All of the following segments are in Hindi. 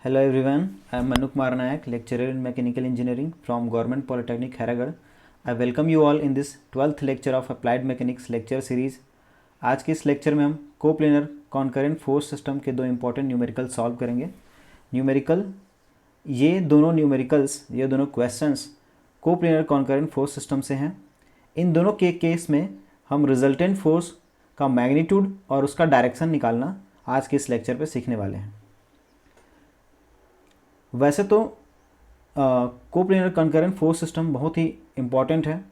Hello everyone, I am Manu Kumar Nayak, lecturer in Mechanical Engineering from Government Polytechnic Haragarh. I welcome you all in this 12th lecture of Applied Mechanics lecture series. आज के इस लेक्चर में हम कोप्लेनर कॉन्करेंट फोर्स सिस्टम के दो इंपॉर्टेंट न्यूमेरिकल सॉल्व करेंगे। ये दोनों questions coplanar concurrent force system से हैं। इन दोनों के केस में हम रिजल्टेंट फोर्स का मैग्नीट्यूड और उसका डायरेक्शन निकालना आज के इस लेक्चर पे सीखने वाले हैं। वैसे तो कोप्लेनर कॉन्करेंट फोर्स सिस्टम बहुत ही इम्पॉर्टेंट है,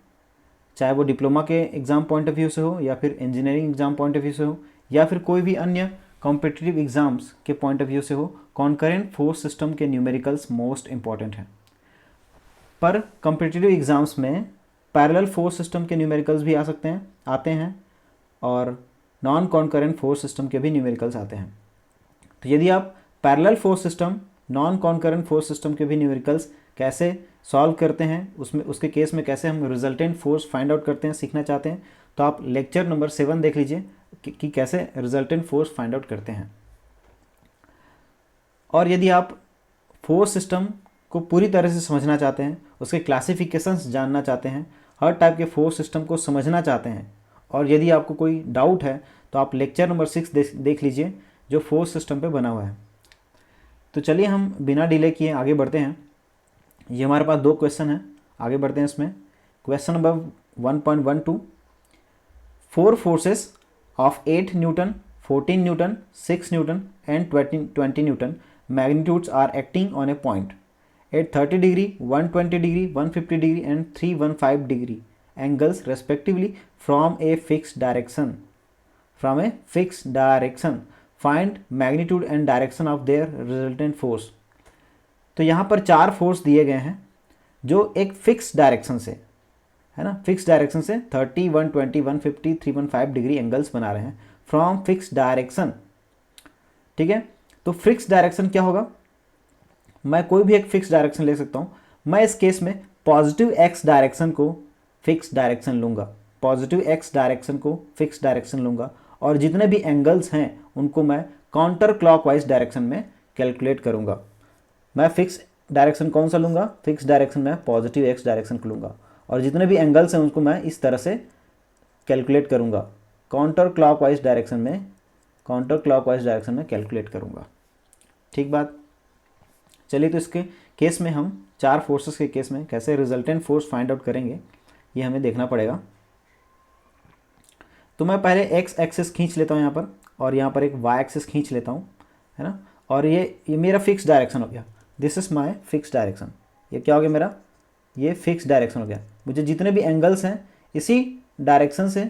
चाहे वो डिप्लोमा के एग्ज़ाम पॉइंट ऑफ व्यू से हो या फिर engineering exam point of view से हो या फिर कोई भी अन्य कॉम्पिटिटिव एग्ज़ाम्स के पॉइंट ऑफ व्यू से हो। कॉन्करेंट फोर्स सिस्टम के न्यूमेरिकल्स मोस्ट इम्पॉर्टेंट हैं। पर कॉम्पिटिटिव एग्ज़ाम्स में पैरेलल फोर्स सिस्टम के न्यूमेरिकल्स भी आते हैं और नॉन कॉन्करेंट फोर्स सिस्टम के भी न्यूमेरिकल्स आते हैं। तो यदि आप parallel force system, non concurrent force system के भी न्यूमेरिकल्स कैसे सॉल्व करते हैं, उसके केस में कैसे हम रिजल्टेंट फोर्स फाइंड आउट करते हैं, सीखना चाहते हैं, तो आप लेक्चर नंबर 7 देख लीजिए कि कैसे रिजल्टेंट फोर्स फाइंड आउट करते हैं। और यदि आप फोर्स सिस्टम को पूरी तरह से समझना चाहते हैं, उसके क्लासिफिकेशंस जानना चाहते हैं, हर टाइप के फोर्स सिस्टम को समझना चाहते हैं, और यदि आपको कोई डाउट है तो आप लेक्चर नंबर 6 देख लीजिए जो फोर्स सिस्टम पे बना हुआ है। तो चलिए हम बिना डिले किए आगे बढ़ते हैं। ये हमारे पास दो क्वेश्चन हैं, आगे बढ़ते हैं इसमें। Question number 1.12, 4 forces of 8 newton, 14 newton, 6 newton and 20 newton magnitudes are acting on a point at 30 degree, 120 degree, 150 degree and 315 degree angles respectively from a fixed direction find magnitude and direction of their resultant force. तो यहाँ पर 4 फोर्स दिए गए हैं जो एक फिक्स डायरेक्शन से, है ना, फिक्स डायरेक्शन से 30, 120, 150, 315 डिग्री एंगल्स बना रहे हैं फ्रॉम फिक्स डायरेक्शन। ठीक है, तो फिक्स डायरेक्शन क्या होगा? मैं कोई भी एक फिक्स डायरेक्शन ले सकता हूँ। मैं इस केस में पॉजिटिव एक्स डायरेक्शन को फिक्स डायरेक्शन लूँगा, और जितने भी एंगल्स हैं उनको मैं काउंटर क्लॉकवाइज डायरेक्शन में कैलकुलेट करूँगा। मैं फिक्स डायरेक्शन कौन सा लूँगा? फिक्स डायरेक्शन में पॉजिटिव एक्स डायरेक्शन को लूँगा, और जितने भी एंगल्स हैं उनको मैं इस तरह से कैलकुलेट करूँगा, काउंटर क्लॉकवाइज डायरेक्शन में कैलकुलेट करूँगा। ठीक बात। चलिए, तो इसके केस में हम 4 फोर्सेस के केस में कैसे रिजल्टेंट फोर्स फाइंड आउट करेंगे ये हमें देखना पड़ेगा। तो मैं पहले एक्स एक्सिस खींच लेता हूँ यहाँ पर, और यहाँ पर एक वाई एक्सिस खींच लेता हूँ, है ना। और ये मेरा फिक्स डायरेक्शन हो गया। This is my fix direction. ये क्या हो गया मेरा? ये फिक्स डायरेक्शन हो गया। मुझे जितने भी एंगल्स हैं इसी डायरेक्शन से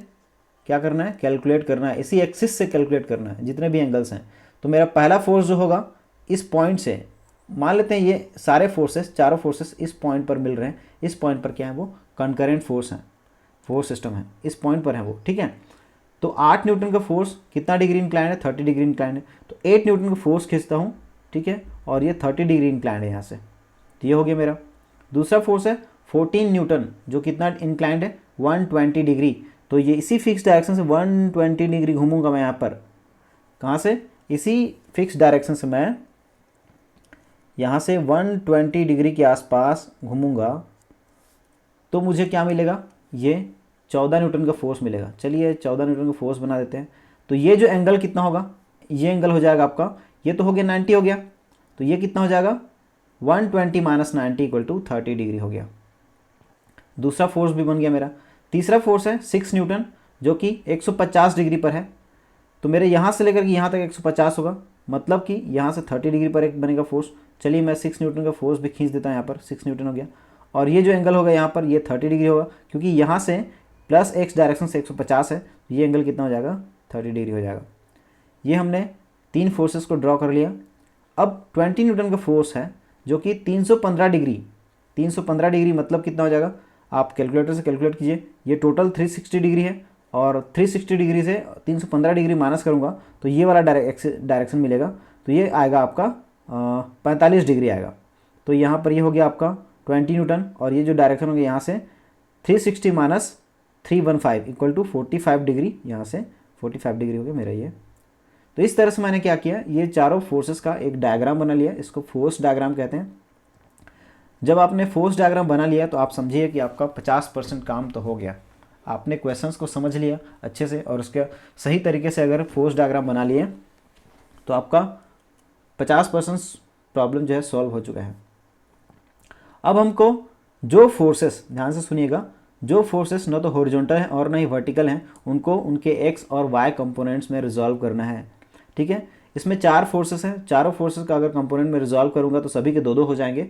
क्या करना है? कैलकुलेट करना है, इसी एक्सिस से कैलकुलेट करना है जितने भी एंगल्स हैं। तो मेरा पहला फोर्स जो होगा इस पॉइंट से, मान लेते हैं ये सारे फोर्सेस, चारों फोर्सेस इस पॉइंट पर मिल रहे हैं। इस पॉइंट पर क्या है? वो कंकरेंट फोर्स है, फोर्स सिस्टम है, इस पॉइंट पर है वो। ठीक है, तो 8 न्यूटन का फोर्स कितना डिग्री इंक्लाइंड है? 30 डिग्री इंक्लाइंड है। तो 8 न्यूटन का फोर्स खींचता हूँ, ठीक है, और ये 30 डिग्री इंक्लाइंड है यहाँ से। तो ये हो गया मेरा। दूसरा फोर्स है 14 न्यूटन, जो कितना इंक्लाइंड है? 120 डिग्री। तो ये इसी फिक्स डायरेक्शन से 120 डिग्री घूमूंगा मैं यहाँ पर। कहाँ से? इसी फिक्स डायरेक्शन से मैं यहाँ से 120 डिग्री के आसपास घूमूंगा, तो मुझे क्या मिलेगा? ये 14 न्यूटन का फोर्स मिलेगा। चलिए 14 न्यूटन का फोर्स बना देते हैं। तो ये जो एंगल कितना होगा? ये एंगल हो जाएगा आपका, ये तो हो गया 90 हो गया, तो ये कितना हो जाएगा? 120 माइनस 90 इक्वल टू 30 डिग्री हो गया। दूसरा फोर्स भी बन गया मेरा। तीसरा फोर्स है 6 न्यूटन, जो कि 150 डिग्री पर है। तो मेरे यहाँ से लेकर के यहाँ तक 150 होगा, मतलब कि यहाँ से 30 डिग्री पर एक बनेगा फोर्स। चलिए मैं 6 न्यूटन का फोर्स भी खींच देता हूँ यहाँ पर, 6 न्यूटन हो गया। और ये जो एंगल होगा यहाँ पर, ये 30 डिग्री होगा, क्योंकि यहाँ से प्लस एक्स डायरेक्शन से 150 है। ये एंगल कितना हो जाएगा? 30 डिग्री हो जाएगा। ये हमने 3 फोर्सेस को ड्रॉ कर लिया। अब 20 न्यूटन का फोर्स है जो कि 315 डिग्री मतलब कितना हो जाएगा? आप कैलकुलेटर से कैलकुलेट कीजिए। ये टोटल 360 डिग्री है, और 360 डिग्री से 315 डिग्री माइनस करूँगा तो ये वाला डायरेक्शन मिलेगा। तो ये आएगा आपका 45 डिग्री आएगा। तो यहाँ पर ये हो गया आपका 20 न्यूटन, और ये जो डायरेक्शन हो गया यहाँ से 360 माइनस 315 इक्वल टू 45 डिग्री। यहाँ से 45 डिग्री हो गया मेरा ये। तो इस तरह से मैंने क्या किया, ये चारों फोर्सेस का एक डायग्राम बना लिया, इसको फोर्स डायग्राम कहते हैं। जब आपने फोर्स डायग्राम बना लिया तो आप समझिए कि आपका 50% काम तो हो गया। आपने क्वेश्चंस को समझ लिया अच्छे से और उसके सही तरीके से अगर फोर्स डायग्राम बना लिए तो आपका 50% प्रॉब्लम जो है सॉल्व हो चुका है। अब हमको जो फोर्सेस, ध्यान से सुनिएगा, जो फोर्सेस न तो हॉरिजॉन्टल हैं और न ही वर्टिकल हैं, उनको उनके एक्स और वाई कंपोनेंट्स में रिजॉल्व करना है। ठीक है, इसमें 4 फोर्सेस हैं, चारों फोर्सेस का अगर कंपोनेंट में रिजॉल्व करूंगा तो सभी के 2-2 हो जाएंगे,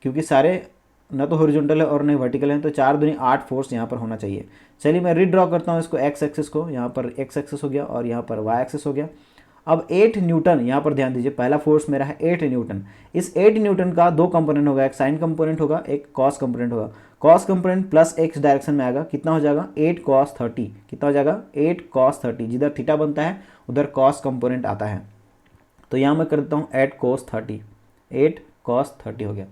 क्योंकि सारे न तो हॉरिजॉन्टल है और न ही वर्टिकल हैं, तो 4 दूनी 8 फोर्स यहाँ पर होना चाहिए। चलिए मैं रीड्रॉ करता हूँ इसको, एक्स एक्सिस को, यहाँ पर एक्स एक्सिस हो गया और यहाँ पर वाई एक्सिस हो गया। अब 8 न्यूटन, यहाँ पर ध्यान दीजिए, पहला फोर्स मेरा है 8 न्यूटन। इस 8 न्यूटन का 2 कंपोनेंट होगा, एक साइन कंपोनेंट होगा, एक कॉस कंपोनेंट होगा। Cos component plus x direction में आएगा, कितना हो जाएगा 8 cos 30, कितना हो जाएगा 8 cos 30, जिधर थीटा बनता है उधर कॉस कंपोनेंट आता है। तो यहाँ मैं कर देता हूँ 8 cos 30, 8 cos 30 हो गया।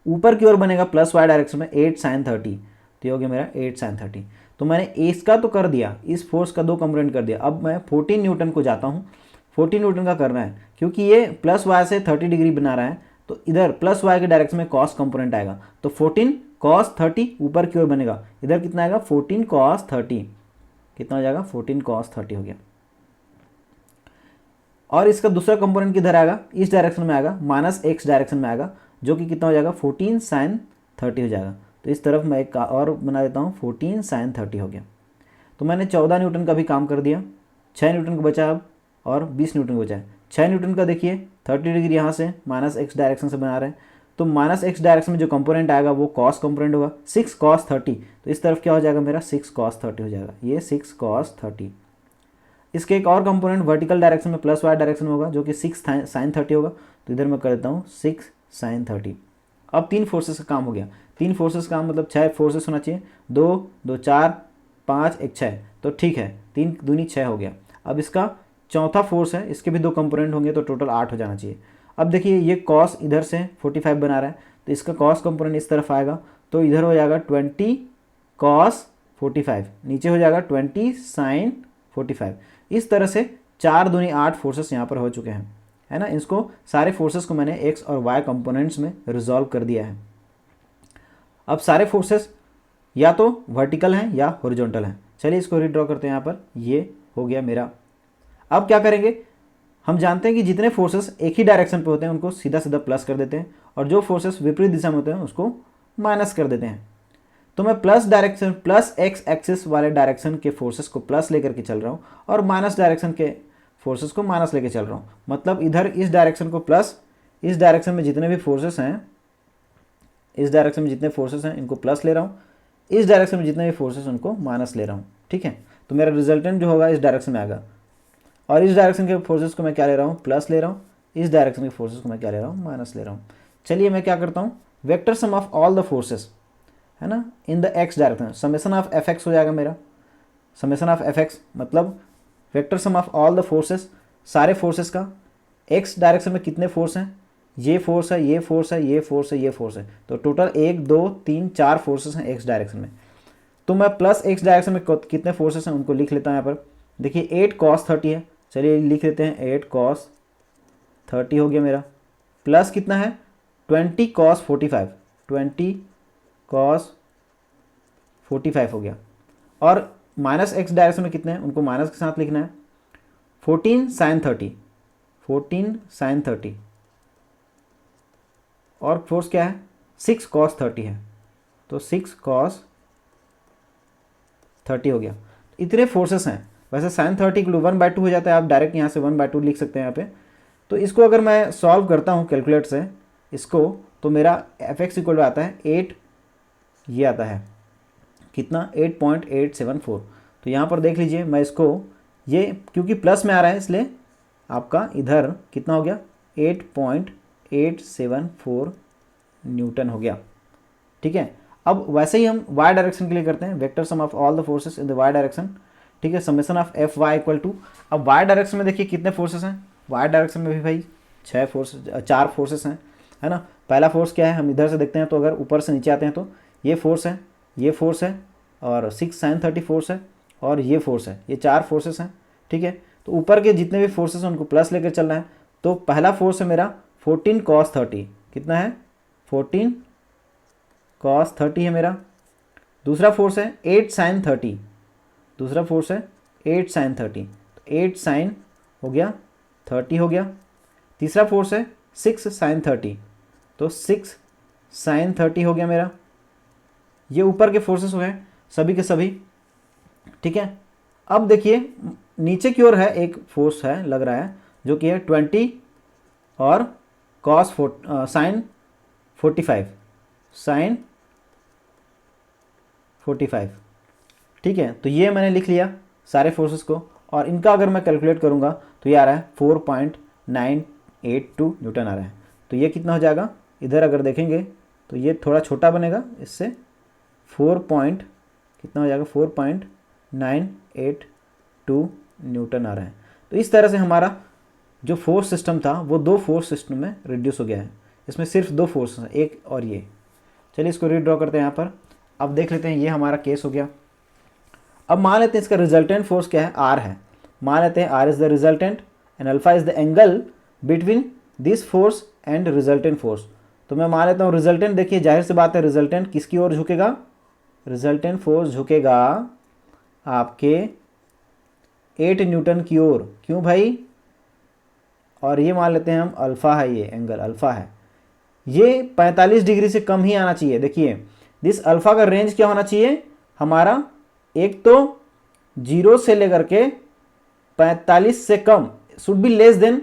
ऊपर की ओर बनेगा प्लस वाई डायरेक्शन में 8 sin 30, तो ये हो गया मेरा 8 sin 30। तो मैंने इसका तो कर दिया, इस फोर्स का 2 कंपोनेंट कर दिया। अब मैं 14 न्यूटन को जाता हूँ, 14 न्यूटन का करना है, क्योंकि ये प्लस वाई से 30 डिग्री बना रहा है, तो इधर प्लस वाई के डायरेक्शन में कॉस कंपोनेंट आएगा, तो 14 cos 30 ऊपर की ओर बनेगा, इधर कितना आएगा 14 cos 30, कितना हो जाएगा 14 cos 30 हो गया। और इसका दूसरा कंपोनेंट किधर आएगा, इस डायरेक्शन में आएगा, माइनस एक्स डायरेक्शन में आएगा, जो कि कितना हो जाएगा 14 sin 30 हो जाएगा। तो इस तरफ मैं एक और बना देता हूँ, 14 sin 30 हो गया। तो मैंने 14 न्यूटन का भी काम कर दिया, 6 न्यूटन का बचा अब और 20 न्यूटन बचा है। 6 न्यूटन का देखिए 30 डिग्री यहाँ से माइनस एक्स डायरेक्शन से बना रहे हैं, तो माइनस एक्स डायरेक्शन में जो कंपोनेंट आएगा वो कॉस कंपोनेंट होगा, 6 cos 30, तो इस तरफ क्या हो जाएगा मेरा 6 cos 30 हो जाएगा, ये 6 cos 30। इसके एक और कंपोनेंट वर्टिकल डायरेक्शन में प्लस वाई डायरेक्शन में होगा, जो कि 6 sin 30 होगा, तो इधर मैं कर देता हूँ 6 sin 30। अब 3 फोर्सेस का काम हो गया, 3 फोर्सेस का मतलब 6 फोर्सेस होना चाहिए, 2 2 4 5 1 6, तो ठीक है 3 दूनी 6 हो गया। अब इसका चौथा फोर्स है, इसके भी 2 कंपोनेंट होंगे, तो टोटल 8 हो जाना चाहिए। अब देखिए ये कॉस इधर से 45 बना रहा है, तो इसका कॉस कंपोनेंट इस तरफ आएगा, तो इधर हो जाएगा 20 cos 45, नीचे हो जाएगा 20 sin 45। इस तरह से 4 दूनी 8 फोर्सेस यहाँ पर हो चुके हैं, है ना। इसको सारे फोर्सेस को मैंने एक्स और वाई कंपोनेंट्स में रिजॉल्व कर दिया है। अब सारे फोर्सेस या तो वर्टिकल हैं या हॉरिजॉन्टल हैं। चलिए इसको रीड्रॉ करते हैं, यहाँ पर ये हो गया मेरा। अब क्या करेंगे, हम जानते हैं कि जितने फोर्सेस एक ही डायरेक्शन पे होते हैं उनको सीधा सीधा प्लस कर देते हैं, और जो फोर्सेस विपरीत दिशा में होते हैं उसको माइनस कर देते हैं। तो मैं plus direction, plus x axis वाले डायरेक्शन के फोर्सेस को प्लस लेकर के चल रहा हूँ और माइनस डायरेक्शन के फोर्सेस को माइनस लेके चल रहा हूँ। मतलब इधर इस डायरेक्शन को प्लस, इस डायरेक्शन में जितने भी फोर्सेस हैं, इस डायरेक्शन में जितने फोर्सेस हैं इनको प्लस ले रहा हूँ, इस डायरेक्शन में जितने भी फोर्सेस उनको माइनस ले रहा हूँ। ठीक है, तो मेरा रिजल्टेंट जो होगा इस डायरेक्शन में आएगा, और इस डायरेक्शन के फोर्सेस को मैं क्या ले रहा हूँ, प्लस ले रहा हूँ, इस डायरेक्शन के फोर्सेस को मैं क्या ले रहा हूँ, माइनस ले रहा हूँ। चलिए मैं क्या करता हूँ, vector sum of all the forces, है ना, in the x direction, summation of F x हो जाएगा मेरा। समेशन ऑफ एफ एक्स मतलब vector sum of all the forces, सारे फोर्सेस का एक्स डायरेक्शन में कितने फोर्स हैं, ये फोर्स है, ये फोर्स है, ये फोर्स है, ये फोर्स है, तो टोटल 1 2 3 4 फोर्सेस हैं एक्स डायरेक्शन में। तो मैं प्लस एक्स डायरेक्शन में कितने फोर्सेस हैं उनको लिख लेता हूँ यहाँ पर। देखिए 8 cos 30 है, चलिए लिख लेते हैं 8 cos 30 हो गया मेरा, प्लस कितना है 20 cos 45, 20 cos 45 हो गया, और माइनस एक्स डायरेक्शन में कितने हैं उनको माइनस के साथ लिखना है, 14 sin 30, 14 sin 30, और फोर्स क्या है 6 cos 30 है, तो 6 cos 30 हो गया। इतने फोर्सेस हैं। वैसे sin 30 के लिए 1/2 हो जाता है, आप डायरेक्ट यहाँ से 1/2 लिख सकते हैं यहाँ पे। तो इसको अगर मैं सॉल्व करता हूँ कैलकुलेटर से इसको, तो मेरा एफ एक्स इक्वल आता है 8, ये आता है कितना 8.874। तो यहाँ पर देख लीजिए, मैं इसको ये क्योंकि प्लस में आ रहा है इसलिए आपका इधर कितना हो गया 8.874 न्यूटन हो गया। ठीक है, अब वैसे ही हम वाई डायरेक्शन के लिए करते हैं, vector sum of all the forces in the Y direction. ठीक है, summation of F y equal to, अब वाई डायरेक्शन में देखिए कितने फोर्सेस हैं, वाई डायरेक्शन में भी भाई 4 फोर्सेस हैं, है ना। पहला फोर्स क्या है हम इधर से देखते हैं, तो अगर ऊपर से नीचे आते हैं तो ये फोर्स है, ये फोर्स है, और 6 sin 30 फोर्स है, और ये फोर्स है, ये 4 फोर्सेस हैं। ठीक है, तो ऊपर के जितने भी फोर्सेस हैं उनको प्लस लेकर चलना है। तो पहला फोर्स है मेरा 14 cos 30, कितना है 14 cos 30 है मेरा। दूसरा फोर्स है 8 sin 30, दूसरा फोर्स है 8 sin 30, तो 8 sin हो गया 30 हो गया। तीसरा फोर्स है 6 sin 30, तो 6 sin 30 हो गया मेरा। ये ऊपर के फोर्सेस हो गए सभी के सभी, ठीक है। अब देखिए नीचे की ओर है एक फोर्स है लग रहा है जो कि है 20 और sin 45, sin 45, ठीक है। तो ये मैंने लिख लिया सारे फोर्सेस को, और इनका अगर मैं कैलकुलेट करूँगा तो ये आ रहा है 4.982 न्यूटन आ रहा है। तो ये कितना हो जाएगा, इधर अगर देखेंगे तो ये थोड़ा छोटा बनेगा इससे, कितना हो जाएगा 4.982 न्यूटन आ रहा है। तो इस तरह से हमारा जो फोर्स सिस्टम था वो दो फोर्स सिस्टम में रिड्यूस हो गया है। इसमें सिर्फ दो फोर्स हैं, एक और ये। चलिए इसको रीड्रॉ करते हैं यहाँ पर। अब देख लेते हैं, ये हमारा केस हो गया। अब मान लेते हैं इसका रिजल्टेंट फोर्स क्या है, आर है। मान लेते हैं R is the resultant and alpha is the angle between this force and resultant force. तो मैं मान लेता हूँ रिजल्टेंट, देखिए जाहिर सी बात है रिजल्टेंट किसकी ओर झुकेगा, रिजल्टेंट फोर्स झुकेगा आपके 8 न्यूटन की ओर। क्यों भाई, और ये मान लेते हैं हम अल्फ़ा है, ये एंगल अल्फ़ा है, ये 45 डिग्री से कम ही आना चाहिए। देखिए दिस अल्फ़ा का रेंज क्या होना चाहिए हमारा, एक तो 0 से लेकर के 45 से कम, शुड बी लेस देन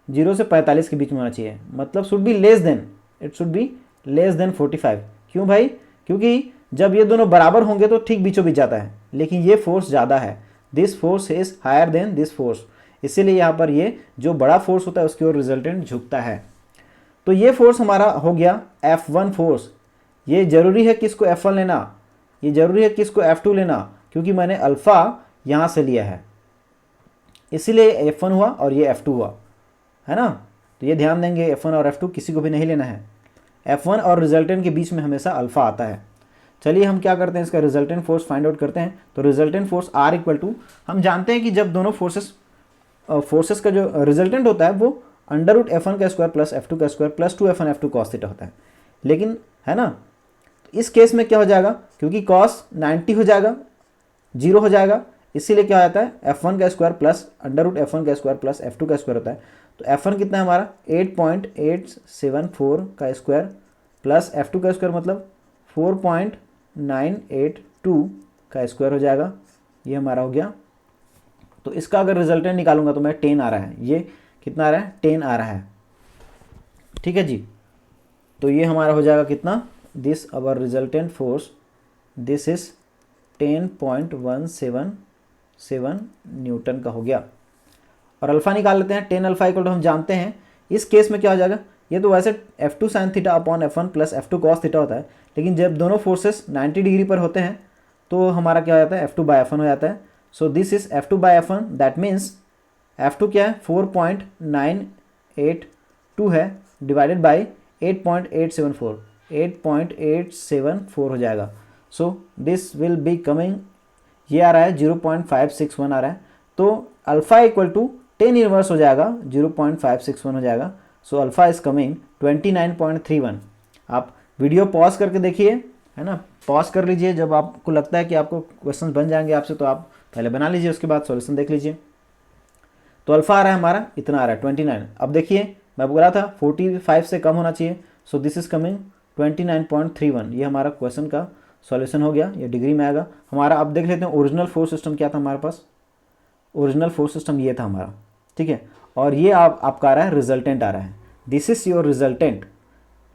0 से 45 के बीच में होना चाहिए, मतलब should be less than, it should be less than 45। क्यों भाई, क्योंकि जब ये दोनों बराबर होंगे तो ठीक बीचों बीच जाता है, लेकिन ये फोर्स ज़्यादा है, this force is higher than this force, इसीलिए यहाँ पर ये जो बड़ा फोर्स होता है उसकी ओर रिजल्टेंट झुकता है। तो ये फोर्स हमारा हो गया F1 फोर्स। ये जरूरी है कि इसको F1 लेना, ये जरूरी है कि इसको F2 लेना, क्योंकि मैंने अल्फ़ा यहाँ से लिया है, इसीलिए F1 हुआ और ये F2 हुआ, है ना। तो ये ध्यान देंगे, F1 और F2 किसी को भी नहीं लेना है, F1 और रिजल्टेंट के बीच में हमेशा अल्फ़ा आता है। चलिए हम क्या करते हैं, इसका रिजल्टेंट फोर्स फाइंड आउट करते हैं। तो resultant force R equal to, हम जानते हैं कि जब दोनों फोर्सेस का जो रिजल्टेंट होता है वो अंडर रूट F1 का स्क्वायर प्लस F2 का square plus 2F1 F2 cos theta होता है, लेकिन है ना। तो इस केस में क्या हो जाएगा, क्योंकि cos 90 हो जाएगा, 0 हो जाएगा, इसीलिए क्या हो जाता है F1 का square plus under root F1 का स्क्वायर प्लस F2 का स्क्वायर होता है। तो F1 कितना है हमारा 8.874 का स्क्वायर प्लस F2 का स्क्वायर मतलब 4.982 का स्क्वायर हो जाएगा, ये हमारा हो गया। तो इसका अगर रिजल्टेंट निकालूंगा तो मैं 10 आ रहा है, ये कितना आ रहा है 10 आ रहा है, ठीक है जी। तो ये हमारा हो जाएगा कितना, this our resultant force this is 10.177 Newton का हो गया। और अल्फ़ा निकाल लेते हैं, 10 अल्फ़ा इक्वल टू हम जानते हैं इस केस में क्या हो जाएगा, ये तो वैसे F2 sin theta upon F1 plus F2 cos theta होता है, लेकिन जब दोनों फोर्सेस 90 डिग्री पर होते हैं तो हमारा क्या हो जाता है F2 बाय F1 हो जाता है। So this is F2 by F1, that means F2 क्या है 4.982 है डिवाइडेड बाई 8.874 हो जाएगा। So this will be coming, ये आ रहा है 0.561 आ रहा है। तो अल्फ़ा इक्वल टू 10 इनवर्स हो जाएगा, 0.561 हो जाएगा। सो अल्फ़ा इज कमिंग 29.31। आप वीडियो पॉज करके देखिए, है ना, पॉज कर लीजिए, जब आपको लगता है कि आपको क्वेश्चन बन जाएंगे आपसे तो आप पहले बना लीजिए, उसके बाद सॉल्यूशन देख लीजिए। तो अल्फ़ा आ रहा है हमारा, इतना आ रहा है 29। अब देखिए मैं बोला था 45 से कम होना चाहिए, सो दिस इज कमिंग 29.31। ये हमारा क्वेश्चन का सॉल्यूशन हो गया, ये डिग्री में आएगा हमारा। अब देख लेते हैं ओरिजिनल फोर्स सिस्टम क्या था हमारे पास। ओरिजिनल फोर्स सिस्टम ये था हमारा, ठीक है। और ये आपका आ रहा है रिजल्टेंट आ रहा है, दिस इज योर रिजल्टेंट,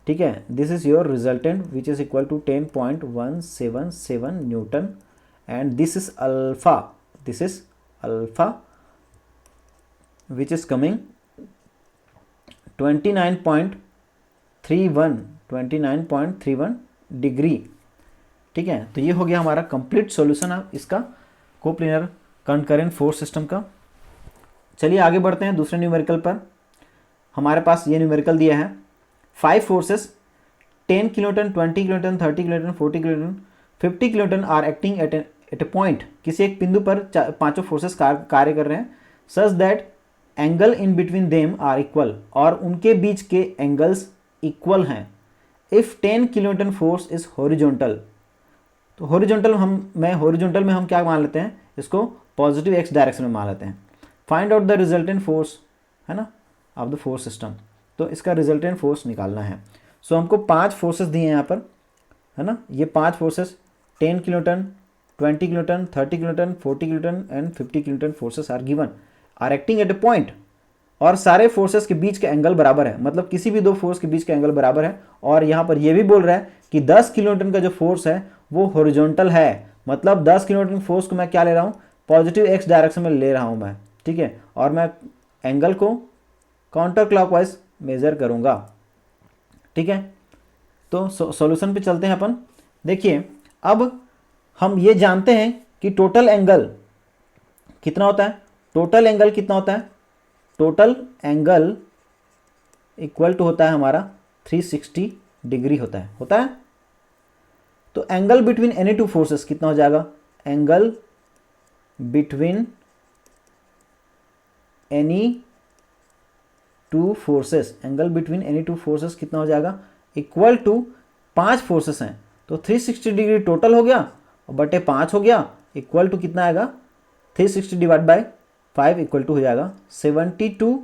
ठीक है, this is your resultant which is equal to 10.177 newton and this is alpha, this is alpha which is coming 29.31 degree, ठीक है। तो ये हो गया हमारा कंप्लीट सॉल्यूशन इसका कोप्लेनर कंकरेंट फोर्स सिस्टम का। चलिए आगे बढ़ते हैं दूसरे न्यूमेरिकल पर। हमारे पास ये न्यूमेरिकल दिया है 5 forces 10 kilonewton, 20 kilonewton, 30 kilonewton, 40 kilonewton, 50 kilonewton are acting at a point. किसी एक बिंदु पर पांचों फोर्सेस कार्य कर रहे हैं such that angle in between them are equal, और उनके बीच के एंगल्स इक्वल हैं। If 10 kilonewton force is horizontal, तो हॉरिजॉन्टल में हम क्या मान लेते हैं, इसको पॉजिटिव एक्स डायरेक्शन में मान लेते हैं। Find out the resultant force, है ना, ऑफ द फोर्स सिस्टम, तो इसका रिजल्टेंट फोर्स निकालना है। सो हमको 5 फोर्सेस दिए हैं यहाँ पर, है ना, ये 5 forces 10 kilonewton, 20 kilonewton, 30 kilonewton, 40 kilonewton and 50 kilonewton forces are given, are acting at a point, और सारे फोर्सेस के बीच का एंगल बराबर है, मतलब किसी भी दो फोर्स के बीच का एंगल बराबर है। और यहाँ पर ये भी बोल रहा है कि 10 किलोन्यूटन का जो फोर्स है वो हॉरिजॉन्टल है, मतलब 10 किलोन्यूटन फोर्स को मैं क्या ले रहा हूँ, पॉजिटिव एक्स डायरेक्शन में ले रहा हूँ मैं, ठीक है, और मैं एंगल को काउंटर क्लॉकवाइज मेजर करूँगा, ठीक है। तो सॉल्यूशन पे चलते हैं अपन। देखिए अब हम ये जानते हैं कि टोटल एंगल कितना होता है, टोटल एंगल कितना होता है, टोटल एंगल इक्वल टू होता है हमारा 360 डिग्री होता है। तो angle between any two forces कितना हो जाएगा, angle between any two forces, angle between any two forces कितना हो जाएगा, इक्वल टू 5 फोर्सेस हैं, तो 360 डिग्री टोटल हो गया और बटे 5 हो गया, इक्वल टू कितना आएगा, 360 डिवाइड बाई 5 इक्वल टू हो जाएगा 72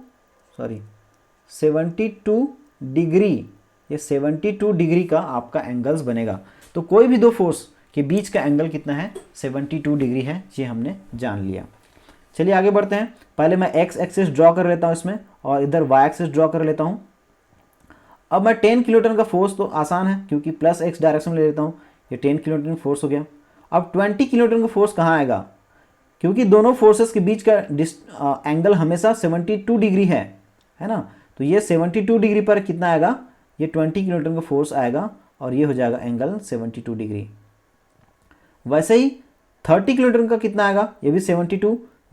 डिग्री। ये 72 डिग्री का आपका एंगल्स बनेगा। तो कोई भी दो फोर्स के बीच का एंगल कितना है, 72 डिग्री है, ये हमने जान लिया। चलिए आगे बढ़ते हैं। पहले मैं एक्स एक्सिस ड्रॉ कर लेता हूँ इसमें, और इधर वाई एक्सिस ड्रॉ कर लेता हूँ। अब मैं 10 किलोन्यूटन का फोर्स तो आसान है क्योंकि प्लस एक्स डायरेक्शन में ले लेता हूँ, ये 10 किलोन्यूटन फोर्स हो गया। अब 20 किलोन्यूटन का फोर्स कहाँ आएगा, क्योंकि दोनों फोर्सेस के बीच का एंगल हमेशा 72 डिग्री है ना, तो ये 72 डिग्री पर कितना आएगा, ये 20 किलोन्यूटन का फोर्स आएगा और ये हो जाएगा एंगल 72 डिग्री। वैसे ही 30 किलोन्यूटन का कितना आएगा, ये भी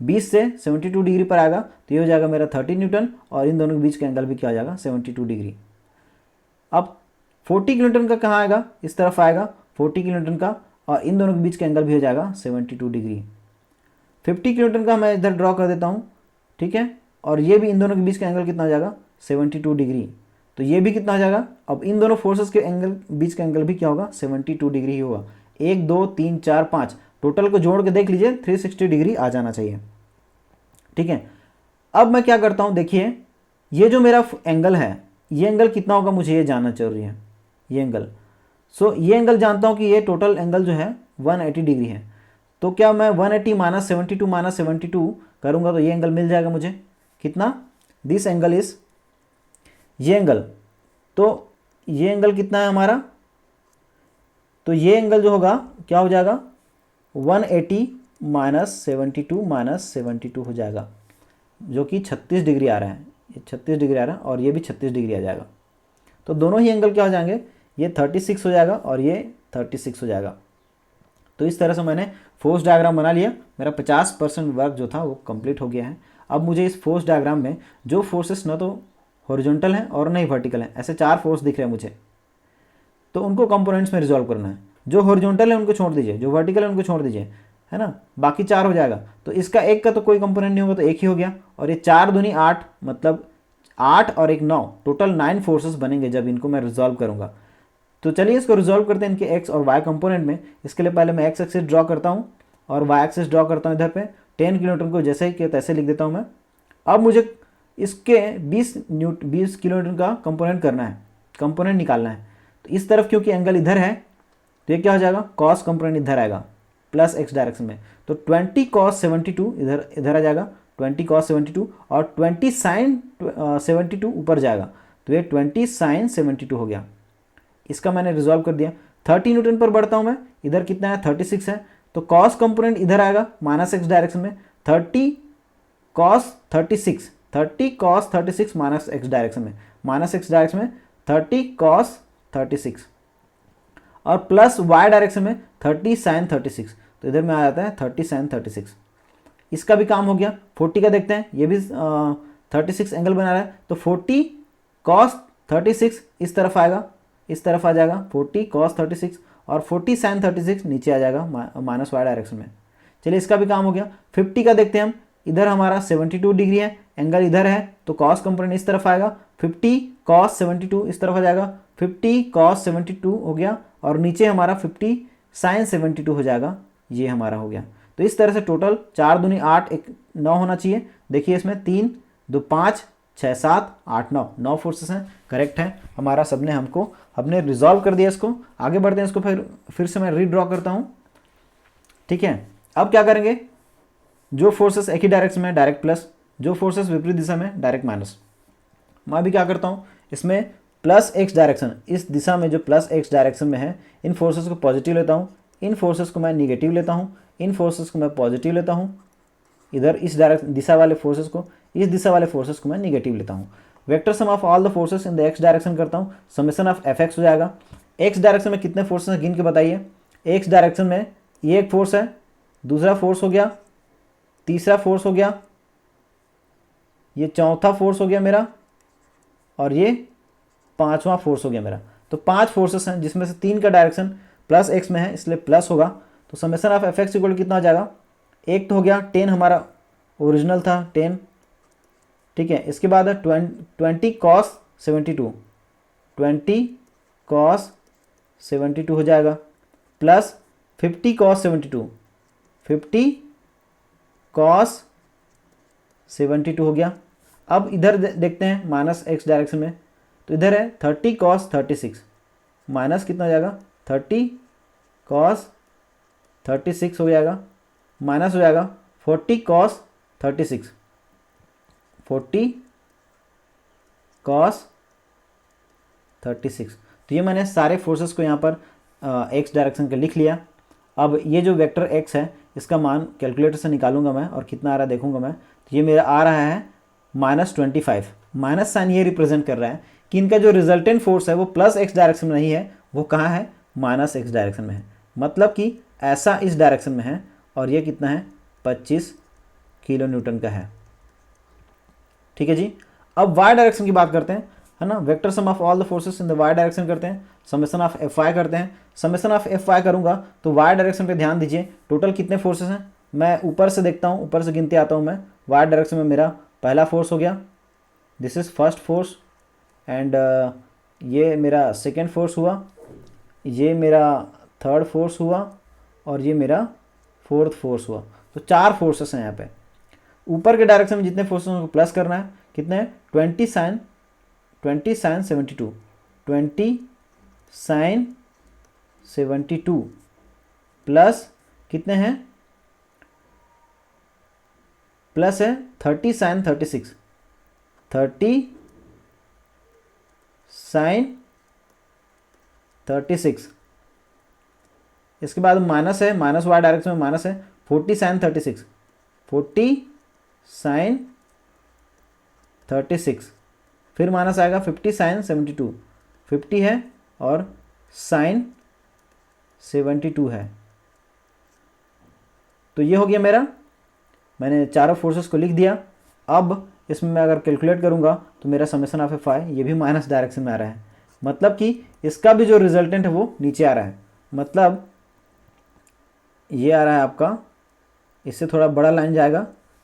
20 से 72 डिग्री पर आएगा, तो ये हो जाएगा मेरा 30 न्यूटन, और इन दोनों के बीच का एंगल भी क्या हो जाएगा, 72 डिग्री। अब 40 किलोन्यूटन का कहाँ आएगा, इस तरफ आएगा 40 किलोन्यूटन का, और इन दोनों के बीच का एंगल भी हो जाएगा 72 डिग्री। 50 किलोन्यूटन का मैं इधर ड्रॉ कर देता हूँ, ठीक है, और ये भी इन दोनों के बीच का एंगल कितना हो जाएगा, 72 डिग्री। तो ये भी कितना हो जाएगा, अब इन दोनों फोर्सेस के एंगल बीच का एंगल भी क्या होगा, 72 डिग्री ही होगा। 1 2 3 4 5 टोटल को जोड़ के देख लीजिए, 360 डिग्री आ जाना चाहिए, ठीक है। अब मैं क्या करता हूँ, देखिए ये जो मेरा एंगल है, ये एंगल कितना होगा मुझे ये जानना जरूरी है, ये एंगल। सो ये एंगल जानता हूँ कि ये टोटल एंगल जो है 180 डिग्री है। तो क्या मैं 180 माइनस 72 करूँगा तो ये एंगल मिल जाएगा मुझे, कितना, दिस एंगल इज, ये एंगल, तो ये एंगल कितना है हमारा, तो ये एंगल जो होगा क्या हो जाएगा, 180 माइनस 72 हो जाएगा, जो कि 36 डिग्री आ रहा है, ये 36 डिग्री आ रहा है और ये भी 36 डिग्री आ जाएगा। तो दोनों ही एंगल क्या हो जाएंगे, ये 36 हो जाएगा और ये 36 हो जाएगा। तो इस तरह से मैंने फोर्स डायग्राम बना लिया, मेरा 50% वर्क जो था वो कंप्लीट हो गया है। अब मुझे इस फोर्स डायग्राम में जो फोर्सेस न तो हॉरिजॉन्टल हैं और न ही वर्टिकल हैं, ऐसे 4 फोर्स दिख रहे हैं मुझे, तो उनको कंपोनेंट्स में रिजॉल्व करना है। जो हॉरिजॉन्टल है उनको छोड़ दीजिए, जो वर्टिकल है उनको छोड़ दीजिए, है ना, बाकी 4 हो जाएगा। तो इसका एक का तो कोई कंपोनेंट नहीं होगा, तो एक ही हो गया, और ये 4 दूनी 8, मतलब 8 और 1 9, टोटल 9 फोर्सेस बनेंगे जब इनको मैं रिजॉल्व करूँगा। तो चलिए इसको रिजॉल्व करते हैं इनके एक्स और वाई कंपोनेंट में। इसके लिए पहले मैं एक्स एक्सिस ड्रॉ करता हूँ और वाई एक्सिस ड्रॉ करता हूँ। इधर पे 10 किलोमीटर को जैसे ही किया तैसे लिख देता हूँ मैं। अब मुझे इसके 20 किलोमीटर का कंपोनेंट करना है, कंपोनेंट निकालना है। तो इस तरफ क्योंकि एंगल इधर है तो ये क्या हो जाएगा, कॉस कंपोनेंट इधर आएगा प्लस एक्स डायरेक्शन में, तो 20 cos 72 इधर आ जाएगा, 20 cos 72, और 20 sin 72 ऊपर जाएगा, तो ये 20 sin 72 हो गया। इसका मैंने रिजॉल्व कर दिया। 30 न्यूटन पर बढ़ता हूँ मैं, इधर कितना है 36 है, तो कॉस कंपोनेंट इधर आएगा माइनस एक्स डायरेक्शन में, 30 cos 36 माइनस एक्स डायरेक्शन में, माइनस एक्स डायरेक्शन में 30 cos 36, और प्लस वाई डायरेक्शन में 30 sin 36, तो इधर में आ जाता है 30 sin 36। इसका भी काम हो गया। 40 का देखते हैं, ये भी 36 एंगल बना रहा है, तो 40 cos 36 इस तरफ आएगा, इस तरफ आ जाएगा 40 cos 36, और 40 sin 36 नीचे आ जाएगा माइनस वाई डायरेक्शन में। चलिए इसका भी काम हो गया। 50 का देखते हैं हम, इधर हमारा 72 डिग्री है, एंगल इधर है तो कॉस कंपोनेंट इस तरफ आएगा, 50 कॉस 72 इस तरफ आ जाएगा, 50 कॉस 72 हो गया, और नीचे हमारा 50 साइन 72 हो जाएगा, ये हमारा हो गया। तो इस तरह से टोटल 4 दूनी 8 1 9 होना चाहिए। देखिए इसमें 3 2 5 6 7 8 9 फोर्सेस हैं, करेक्ट है हमारा। सबने हमने रिजॉल्व कर दिया इसको। आगे बढ़ते हैं, इसको फिर से मैं रीड्रॉ करता हूँ, ठीक है। अब क्या करेंगे, जो फोर्सेस एक ही डायरेक्शन में डायरेक्ट प्लस, जो फोर्सेस विपरीत दिशा में डायरेक्ट माइनस। मैं अभी क्या करता हूँ, इसमें प्लस एक्स डायरेक्शन, इस दिशा में जो प्लस एक्स डायरेक्शन में है, इन फोर्सेस को पॉजिटिव लेता हूँ, इन फोर्सेस को मैं निगेटिव लेता हूँ, इन फोर्सेस को मैं पॉजिटिव लेता हूँ, इधर इस दिशा वाले फोर्सेस को, इस दिशा वाले फोर्सेस को मैं निगेटिव लेता हूँ। Vector sum of all the forces in the x direction करता हूँ, समेशन ऑफ एफ एक्स हो जाएगा। एक्स डायरेक्शन में कितने फोर्सेस हैं गिन के बताइए। एक्स डायरेक्शन में ये एक फोर्स है, दूसरा फोर्स हो गया, तीसरा फोर्स हो गया, ये चौथा फोर्स हो गया मेरा, और ये पांचवा फोर्स हो गया मेरा। तो 5 फोर्सेस हैं जिसमें से 3 का डायरेक्शन प्लस एक्स में है, इसलिए प्लस होगा। तो summation of F x equal कितना हो जाएगा, एक तो हो गया 10, हमारा ओरिजिनल था 10, ठीक है। इसके बाद है 20 कॉस 72, 20 कॉस 72 हो जाएगा, प्लस 50 कॉस 72, 50 कॉस 72 हो गया। अब इधर देखते हैं माइनस एक्स डायरेक्शन में, तो इधर है 30 कॉस 36, माइनस कितना हो जाएगा 30 कॉस 36 हो जाएगा, माइनस हो जाएगा 40 कॉस 36, 40 कॉस 36। तो ये मैंने सारे फोर्सेस को यहाँ पर एक्स डायरेक्शन के लिख लिया। अब ये जो वेक्टर एक्स है इसका मान कैलकुलेटर से निकालूंगा मैं, और कितना आ रहा है देखूंगा मैं। तो ये मेरा आ रहा है -25। माइनस साइन ये रिप्रेजेंट कर रहा है कि इनका जो रिजल्टेंट फोर्स है वो प्लस एक्स डायरेक्शन में नहीं है, वो कहाँ है, माइनस एक्स डायरेक्शन में है। मतलब कि ऐसा इस डायरेक्शन में है, और ये कितना है 25 किलो न्यूटन का है, ठीक है जी। अब वाई डायरेक्शन की बात करते हैं, है ना। Vector sum of all the forces in the Y direction करते हैं, समेशन ऑफ एफ वाई करते हैं। समेशन ऑफ एफ वाई करूँगा तो वाई डायरेक्शन पे ध्यान दीजिए, टोटल कितने फोर्सेस हैं। मैं ऊपर से देखता हूँ, ऊपर से गिनते आता हूँ मैं। वाई डायरेक्शन में मेरा पहला फोर्स हो गया, this is first force, and ये मेरा सेकेंड फोर्स हुआ, ये मेरा थर्ड फोर्स हुआ, और ये मेरा फोर्थ फोर्स हुआ। तो 4 फोर्सेस हैं यहाँ पे। ऊपर के डायरेक्शन में जितने फोर्सेस हैं उनको प्लस करना है, कितने हैं 20 साइन 72, 20 साइन 72 प्लस कितने हैं, प्लस है 30 साइन 36, 30 साइन 36। इसके बाद माइनस है, माइनस वाई डायरेक्शन में माइनस है 40 साइन 36, 40 साइन 36, फिर माइनस आएगा 50 साइन 72, 50 है और साइन 72 है। तो ये हो गया मेरा, मैंने चारों फोर्सेस को लिख दिया। अब इसमें मैं अगर कैलकुलेट करूँगा तो मेरा समेशन ऑफ एफ आई ये भी माइनस डायरेक्शन में आ रहा है, मतलब कि इसका भी जो रिजल्टेंट है वो नीचे आ रहा है। मतलब ये आ रहा है आपका, इससे थोड़ा बड़ा लाइन जाएगा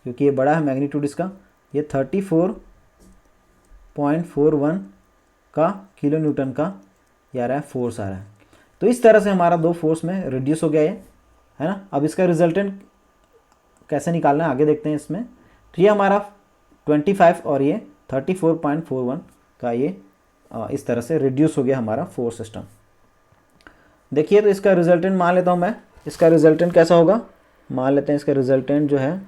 क्योंकि ये बड़ा है मैग्नीट्यूड इसका, ये 34.41 का किलो न्यूटन का ये आ रहा है, फोर्स आ रहा है। तो इस तरह से हमारा 2 फोर्स में रिड्यूस हो गया ये, है ना। अब इसका रिजल्टेंट कैसे निकालना है आगे देखते हैं इसमें। तो ये हमारा 25 और ये 34.41 का ये इस तरह से रिड्यूस हो गया हमारा फोर्स सिस्टम। देखिए तो इसका रिजल्टेंट मान लेता हूँ मैं, इसका रिजल्टेंट कैसा होगा मान लेते हैं। इसका रिजल्टेंट जो है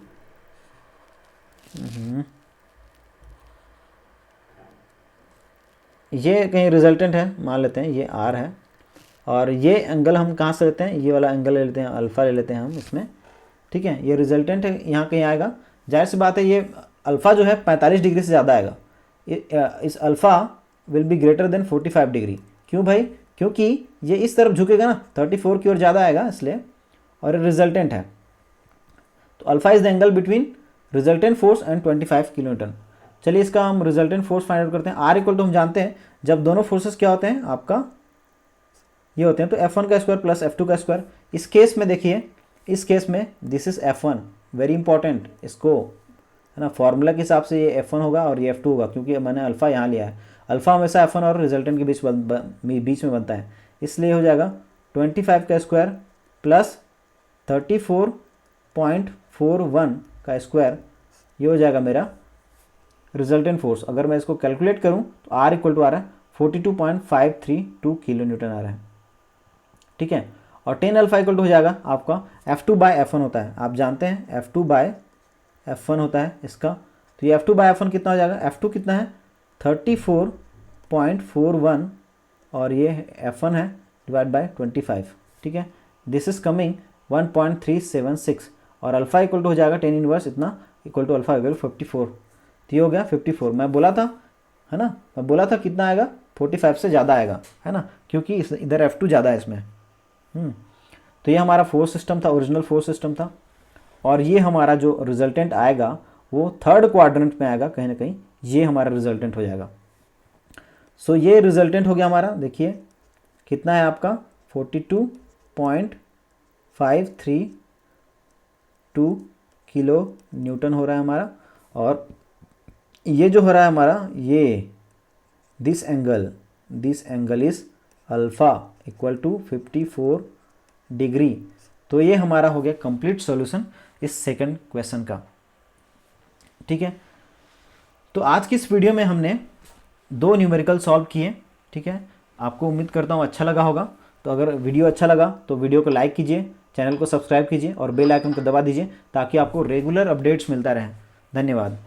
ये कहीं रिजल्टेंट है मान लेते हैं, ये आर है, और ये एंगल हम कहाँ से लेते हैं, ये वाला एंगल ले लेते हैं, अल्फ़ा ले लेते हैं हम इसमें, ठीक है। ये रिजल्टेंट है यहाँ कहीं आएगा, जाहिर सी बात है ये अल्फ़ा जो है 45 डिग्री से ज़्यादा आएगा। इस alpha will be greater than 45 degree. क्यों भाई, क्योंकि ये इस तरफ झुकेगा ना, 34 की ओर ज़्यादा आएगा इसलिए, और ये रिजल्टेंट है। तो alpha is the angle between resultant force and 25 kilo Newton. चलिए इसका हम रिजल्टेंट फोर्स फाइंड आउट करते हैं। आर इक्वल टू हम जानते हैं जब दोनों फोर्सेस क्या होते हैं आपका ये होते हैं, तो F1 का स्क्वायर प्लस F2 का स्क्वायर। इस केस में देखिए, इस केस में this is F1, very important, इसको है ना। फॉर्मूला के हिसाब से ये F1 होगा और ये F2 होगा, क्योंकि मैंने अल्फ़ा यहाँ लिया है। अल्फ़ा हमेशा F1 और रिजल्टेंट के बीच में बनता है, इसलिए हो जाएगा 25 का स्क्वायर प्लस 34.41 का स्क्वायर, ये हो जाएगा मेरा रिजल्टेंट फोर्स। अगर मैं इसको कैलकुलेट करूं तो R इक्वल टू आ रहा है 42.532 किलो न्यूटन आ रहा है, ठीक है। और 10 अल्फा इक्वल टू हो जाएगा आपका F2/F1 होता है, आप जानते हैं F2/F1 होता है इसका। तो ये F2/F1 कितना हो जाएगा, F2 कितना है 34.41 और ये F1 है डिवाइड बाय 25, ठीक है। दिस इज कमिंग 1.376 और अल्फ़ा इक्वल टू हो जाएगा 10 इनवर्स इतना इक्वल टू अल्फ़ा इक्वल 54। तो ये हो गया 54। मैं बोला था, है ना, मैं बोला था कितना आएगा, 45 से ज़्यादा आएगा, है ना, क्योंकि इधर F2 ज़्यादा है इसमें। तो ये हमारा फोर्स सिस्टम था, ओरिजिनल फोर्स सिस्टम था। और ये हमारा जो रिजल्टेंट आएगा वो थर्ड क्वाड्रेंट में आएगा कहीं ना कहीं, ये हमारा रिजल्टेंट हो जाएगा। सो ये रिजल्टेंट हो गया हमारा, देखिए कितना है आपका 42.532 किलो न्यूटन हो रहा है हमारा। और ये जो हो रहा है हमारा, ये this angle is alpha equal to 54 degree. तो ये हमारा हो गया कंप्लीट सॉल्यूशन इस सेकंड क्वेश्चन का, ठीक है। तो आज की इस वीडियो में हमने 2 न्यूमेरिकल सॉल्व किए, ठीक है। आपको उम्मीद करता हूँ अच्छा लगा होगा। तो अगर वीडियो अच्छा लगा तो वीडियो को लाइक कीजिए, चैनल को सब्सक्राइब कीजिए और बेल आइकन को दबा दीजिए ताकि आपको रेगुलर अपडेट्स मिलता रहे। धन्यवाद।